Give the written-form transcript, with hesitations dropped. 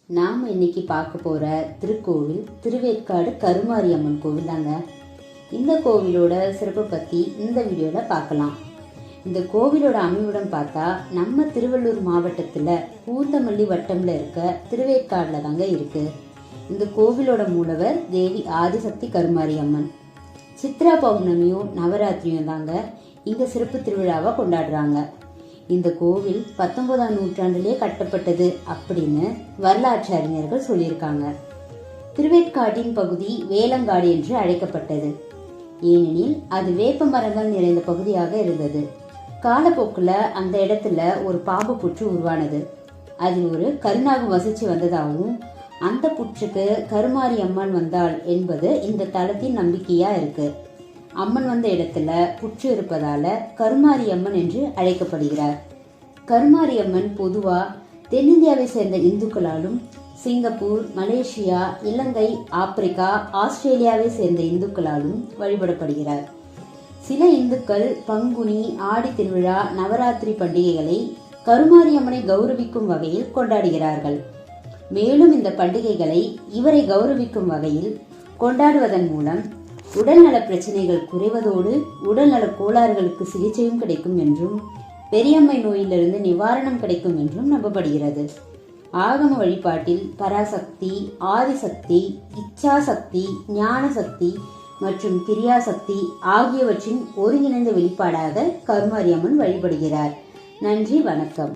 நாம் இன்னைக்கு பார்க்க போகிற திருக்கோவில் திருவேற்காடு கருமாரி அம்மன் கோவில் தாங்க. இந்த கோவிலோட சிறப்பை பற்றி இந்த வீடியோவில் பார்க்கலாம். இந்த கோவிலோட அமைவிடம் பார்த்தா நம்ம திருவள்ளூர் மாவட்டத்தில் பூந்தமல்லி வட்டமில் இருக்க திருவேற்காடில் தாங்க இருக்குது. இந்த கோவிலோட மூலவர் தேவி ஆதிசக்தி கருமாரி அம்மன். சித்ரா பௌர்ணமியும் நவராத்திரியும் தாங்க இங்கே சிறப்பு திருவிழாவை கொண்டாடுறாங்க. இந்த கோவில் 19ஆம் நூற்றாண்டிலே கட்டப்பட்டது அப்படின்னு வரலாற்று அறிஞர்கள் சொல்லியிருக்காங்க. திருவேற்காட்டின் பகுதி வேலங்காடு என்று அழைக்கப்பட்டது. ஏனெனில் அது வேப்ப மரங்கள் நிறைந்த பகுதியாக இருந்தது. காலப்போக்கில் அந்த இடத்துல ஒரு பாம்பு புற்று உருவானது. அதில் ஒரு கருநாகம் வசிச்சு வந்ததாகவும் அந்த புற்றுக்கு கருமாரி அம்மன் வந்தாள் என்பது இந்த தலத்தின் நம்பிக்கையா இருக்கு. அம்மன் வந்த இடத்துல புற்று இருப்பதால கருமாரி அம்மன் என்று அழைக்கப்படுகிறார். கருமாரி அம்மன் பொதுவா தென்னிந்தியாவை சேர்ந்த இந்துக்களாலும் சிங்கப்பூர், மலேசியா, இலங்கை, ஆப்பிரிக்கா, ஆஸ்திரேலியாவை சேர்ந்த இந்துக்களாலும் வழிபடப்படுகிறார். சில இந்துக்கள் பங்குனி, ஆடி திருவிழா, நவராத்திரி பண்டிகைகளை கருமாரி அம்மனை கௌரவிக்கும் வகையில் கொண்டாடுகிறார்கள். மேலும் இந்த பண்டிகைகளை இவரை கௌரவிக்கும் வகையில் கொண்டாடுவதன் மூலம் உடல்நல பிரச்சனைகள் குறைவதோடு உடல்நல கோளாறுகளுக்கு சிகிச்சையும் கிடைக்கும் என்றும் பெரியம்மை நோயிலிருந்து நிவாரணம் கிடைக்கும் என்றும் நம்பப்படுகிறது. ஆகம வழிபாட்டில் பராசக்தி, ஆதிசக்தி, இச்சாசக்தி, ஞான சக்தி மற்றும் கிரியாசக்தி ஆகியவற்றின் ஒருங்கிணைந்த வெளிப்பாடாக கருமாரி அம்மன் வழிபடுகிறார். நன்றி, வணக்கம்.